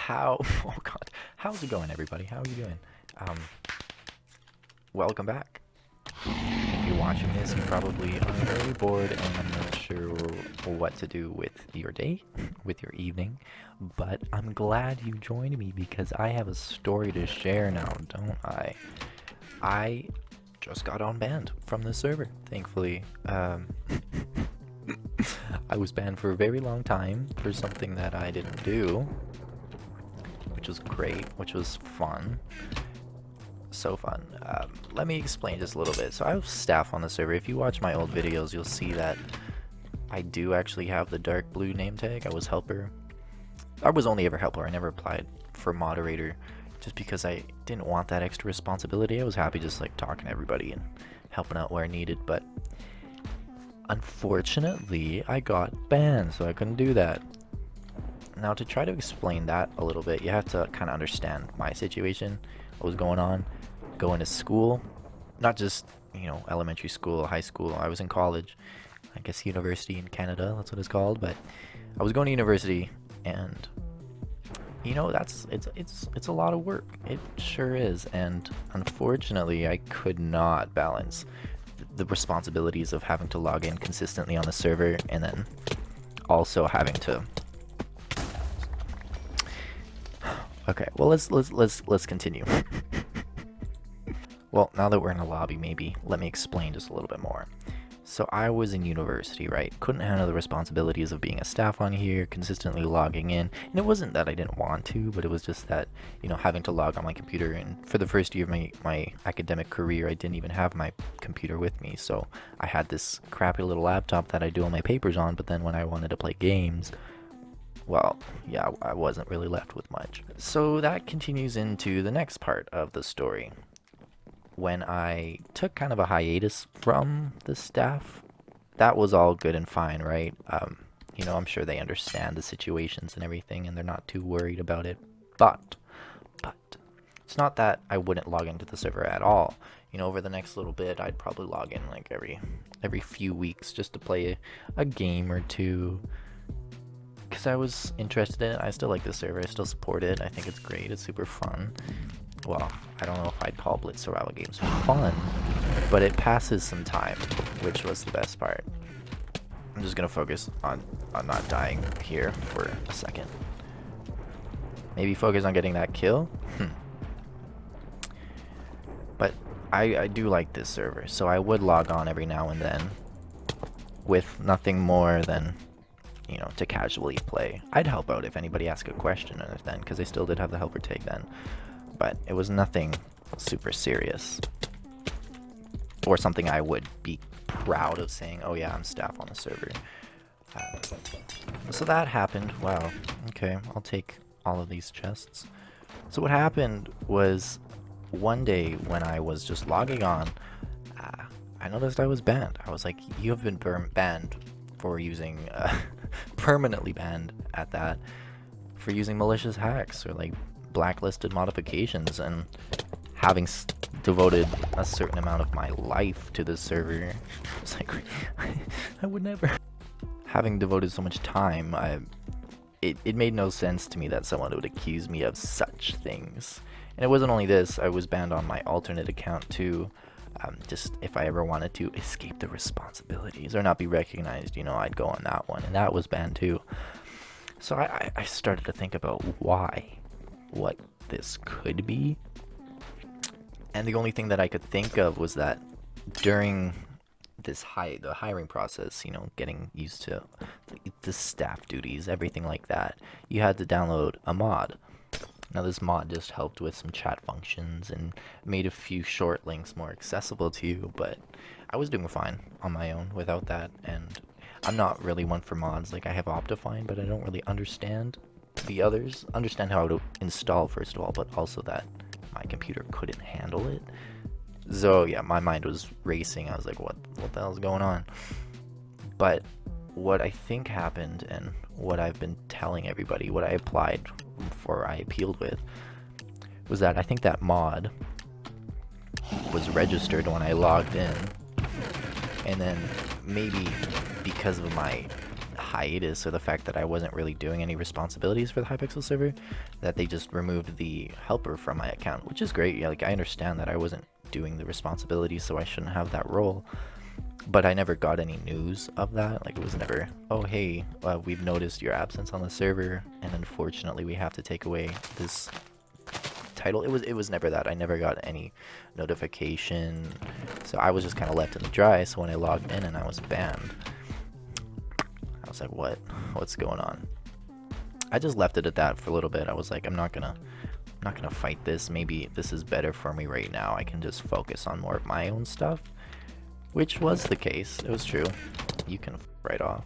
Oh god, how's it going, everybody? How are you doing? Um, Welcome back. If you're watching this, you probably are very bored and I'm not sure what to do with your day, with your evening, but I'm glad you joined me because I have a story to share now, don't I? I just got unbanned from the server, thankfully. I was banned for a very long time for something that I didn't do, which was great, which was fun. So fun. Let me explain just a little bit. So I have staff on the server. If you watch my old videos, you'll see that I do actually have the dark blue name tag. I was helper. I was only ever helper. I never applied for moderator just because I didn't want that extra responsibility. I was happy just like talking to everybody and helping out where needed, but unfortunately I got banned, so I couldn't do that. Now to try to explain that a little bit, you have to kind of understand my situation, what was going on. Going to school, not just, you know, elementary school, high school. I was in college, I guess university in Canada, that's what it's called, but I was going to university, and you know, it's a lot of work. It sure is, and unfortunately I could not balance the responsibilities of having to log in consistently on the server and then also having to okay, well let's continue. Well, now that we're in a lobby, maybe let me explain just a little bit more. So I was in university, right? Couldn't handle the responsibilities of being a staff on here, consistently logging in. And it wasn't that I didn't want to, but it was just that, you know, having to log on my computer. And for the first year of my academic career, I didn't even have my computer with me. So I had this crappy little laptop that I do all my papers on, but then when I wanted to play games, well, yeah, I wasn't really left with much. So that continues into the next part of the story. When I took kind of a hiatus from the staff, that was all good and fine, right? You know, I'm sure they understand the situations and everything, and they're not too worried about it. But, it's not that I wouldn't log into the server at all. You know, over the next little bit, I'd probably log in like every few weeks just to play a game or two, because I was interested in it. I still like the server. I still support it. I think it's great. It's super fun. Well, I don't know if I'd call Blitz survival games fun, but it passes some time, which was the best part. I'm just gonna focus on not dying here for a second. Maybe focus on getting that kill? But I do like this server, so I would log on every now and then with nothing more than, you know, to casually play. I'd help out if anybody asked a question then, because I still did have the helper tag then. But it was nothing super serious or something I would be proud of saying, oh yeah, I'm staff on the server. So that happened. Wow, okay, I'll take all of these chests. So what happened was one day when I was just logging on, I noticed I was banned. I was like, you have been banned for using permanently banned at that, for using malicious hacks or like blacklisted modifications. And having devoted a certain amount of my life to this server, it's like I would never. Having devoted so much time, it made no sense to me that someone would accuse me of such things. And it wasn't only this, I was banned on my alternate account too. Just if I ever wanted to escape the responsibilities or not be recognized, you know, I'd go on that one, and that was banned too. So I started to think about what this could be, and the only thing that I could think of was that during this the hiring process, you know, getting used to the staff duties, everything like that, you had to download a mod. Now this mod just helped with some chat functions and made a few short links more accessible to you, but I was doing fine on my own without that. And I'm not really one for mods. Like, I have Optifine, but I don't really understand the others. Understand how to install first of all, but also that my computer couldn't handle it. So yeah, my mind was racing. I was like, what the hell's going on? But what I think happened, and what I've been telling everybody, what I applied for, I appealed with, was that I think that mod was registered when I logged in, and then maybe because of my hiatus, or the fact that I wasn't really doing any responsibilities for the Hypixel server, that they just removed the helper from my account, which is great. Yeah, like, I understand that I wasn't doing the responsibilities, so I shouldn't have that role. But I never got any news of that. Like, it was never, oh hey, we've noticed your absence on the server, and unfortunately we have to take away this title. It was never that. I never got any notification, so I was just kind of left in the dry. So when I logged in and I was banned, I was like, what's going on? I just left it at that for a little bit. I was like, I'm not gonna fight this. Maybe this is better for me right now. I can just focus on more of my own stuff, which was the case. It was true. You can right off.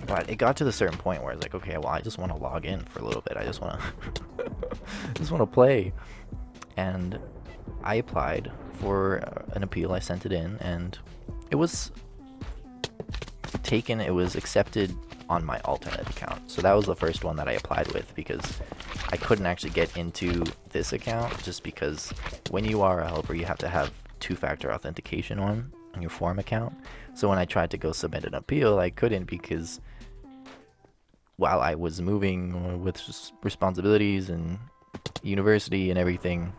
But it got to the certain point where I was like, okay, well, I just want to log in for a little bit. I just want to just want to play. And I applied for an appeal. I sent it in, and it was taken. It was accepted on my alternate account. So that was the first one that I applied with, because I couldn't actually get into this account, just because when you are a helper, you have to have two-factor authentication on your forum account. So when I tried to go submit an appeal, I couldn't, because while I was moving with responsibilities and university and everything,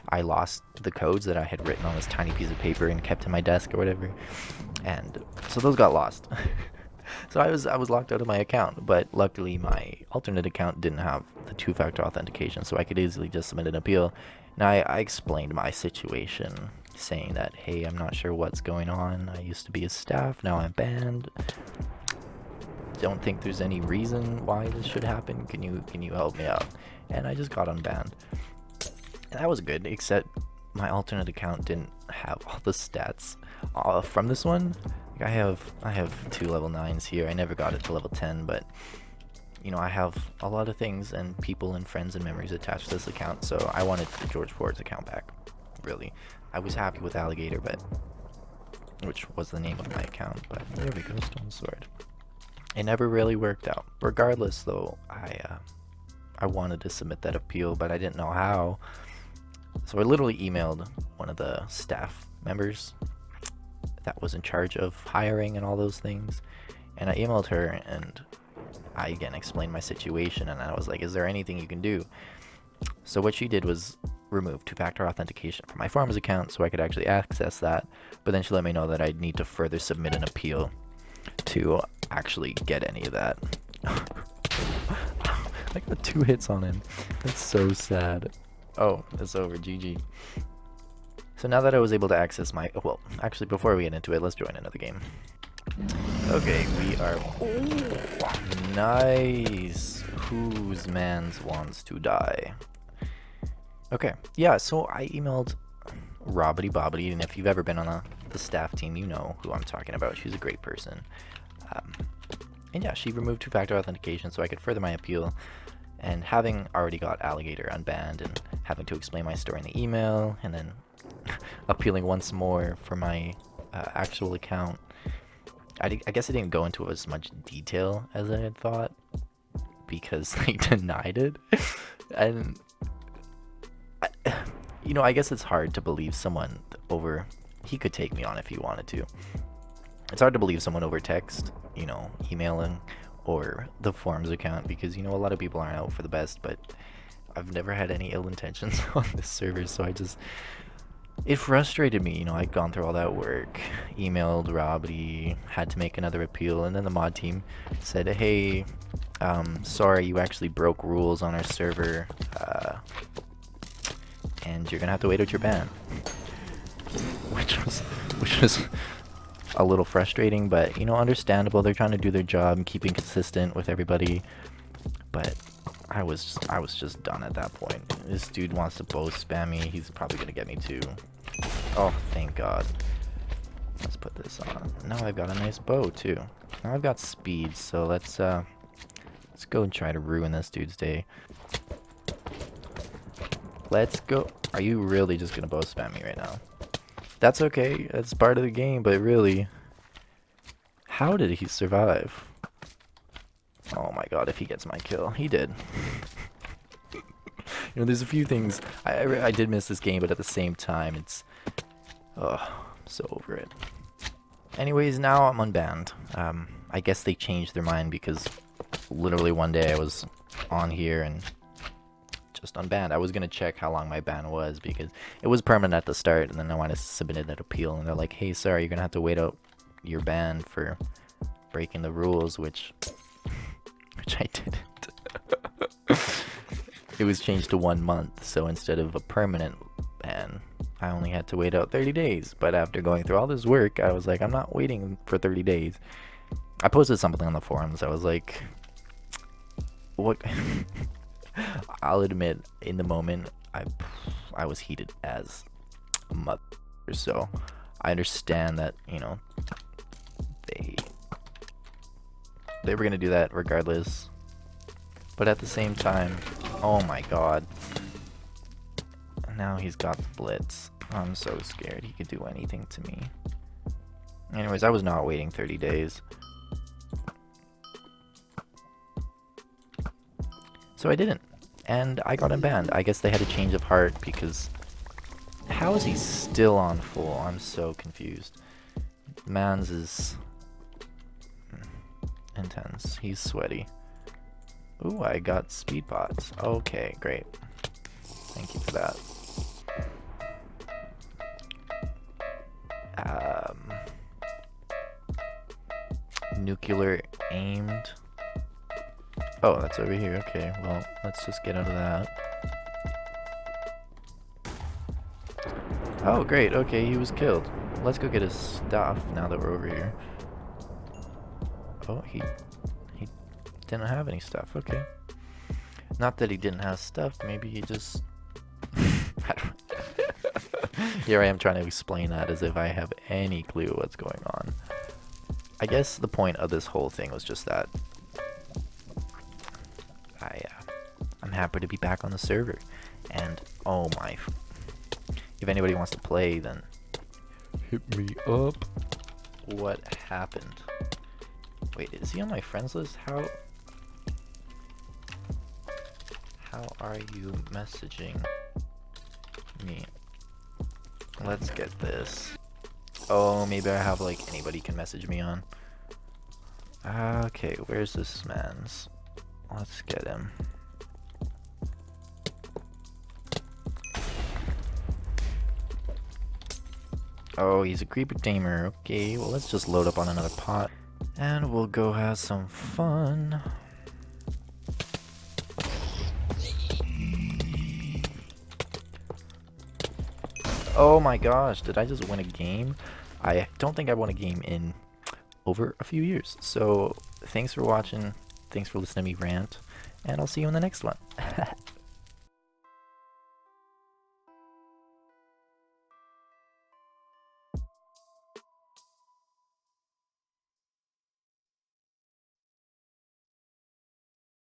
I lost the codes that I had written on this tiny piece of paper and kept in my desk or whatever, and so those got lost. So I was locked out of my account, but luckily my alternate account didn't have the two-factor authentication, so I could easily just submit an appeal. Now I explained my situation, saying that, hey, I'm not sure what's going on. I used to be a staff, now I'm banned. Don't think there's any reason why this should happen. Can you help me out? And I just got unbanned. And that was good, except my alternate account didn't have all the stats from this one. Like, I have 2 level 9s here. I never got it to level 10, but you know, I have a lot of things and people and friends and memories attached to this account, so I wanted the George Ford's account back. Really, I was happy with Alligator, but which was the name of my account. But there we go, Stone Sword. It never really worked out. Regardless, though, I wanted to submit that appeal, but I didn't know how. So I literally emailed one of the staff members that was in charge of hiring and all those things, and I emailed her, and I again explained my situation, and I was like, is there anything you can do? So what she did was remove two-factor authentication from my forums account so I could actually access that, but then she let me know that I'd need to further submit an appeal to actually get any of that. I got 2 hits on him. That's so sad. Oh, it's over. GG. So now that I was able to access my... Well, actually, before we get into it, let's join another game. Okay, we are... Oh, nice. Whose mans wants to die? Okay, yeah, so I emailed Robbity Bobbity, and if you've ever been on the staff team, you know who I'm talking about. She's a great person. And yeah, she removed two-factor authentication so I could further my appeal. And having already got Alligator unbanned and having to explain my story in the email, and then appealing once more for my actual account, I guess I didn't go into as much detail as I had thought, because they denied it. And you know, I guess it's hard to believe someone over... He could take me on if he wanted to. It's hard to believe someone over text, you know, emailing, or the forums account, because, you know, a lot of people aren't out for the best, but I've never had any ill intentions on this server, so it frustrated me. You know, I'd gone through all that work, emailed Robbity, had to make another appeal, and then the mod team said, hey, sorry, you actually broke rules on our server, and you're gonna have to wait out your ban. Which was a little frustrating, but, you know, understandable. They're trying to do their job and keeping consistent with everybody, but I was just done at that point. This dude wants to bow spam me. He's probably gonna get me too. Oh, thank God. Let's put this on. Now I've got a nice bow too. Now I've got speed, so let's go and try to ruin this dude's day. Let's go. Are you really just gonna bow spam me right now? That's okay. That's part of the game, but really, how did he survive? Oh my God, if he gets my kill. He did. You know, there's a few things. I did miss this game, but at the same time, it's... Oh, I'm so over it. Anyways, now I'm unbanned. I guess they changed their mind because literally one day I was on here and just unbanned. I was gonna check how long my ban was because it was permanent at the start, and then I wanted to submit that appeal, and they're like, "Hey, sorry, you're gonna have to wait out your ban for breaking the rules," which I didn't. It was changed to 1 month, so instead of a permanent ban, I only had to wait out 30 days. But after going through all this work, I was like, I'm not waiting for 30 days. I posted something on the forums. I was like, what? I'll admit, in the moment, I was heated as a mother. So I understand that, you know, they were gonna do that regardless. But at the same time, oh my god. Now he's got Blitz. I'm so scared he could do anything to me. Anyways, I was not waiting 30 days. So I didn't. And I got unbanned. I guess they had a change of heart because... How is he still on full? I'm so confused. Mans is... intense. He's sweaty. Ooh, I got speed pots. Okay, great. Thank you for that. Nuclear aimed. Oh, that's over here. Okay, well, let's just get out of that. Oh, great. Okay, he was killed. Let's go get his stuff now that we're over here. Oh, he didn't have any stuff. Okay. Not that he didn't have stuff. Maybe he just... Here I am trying to explain that as if I have any clue what's going on. I guess the point of this whole thing was just that I'm happy to be back on the server. And oh my... If anybody wants to play, then hit me up. What happened? Wait, is he on my friends list? How are you messaging me? Let's get this. Oh, maybe I have like anybody can message me on. Okay, where's this man's? Let's get him. Oh, he's a creeper tamer. Okay, well let's just load up on another pot. And we'll go have some fun. Oh my gosh, did I just win a game? I don't think I won a game in over a few years. So thanks for watching, thanks for listening to me rant, and I'll see you in the next one.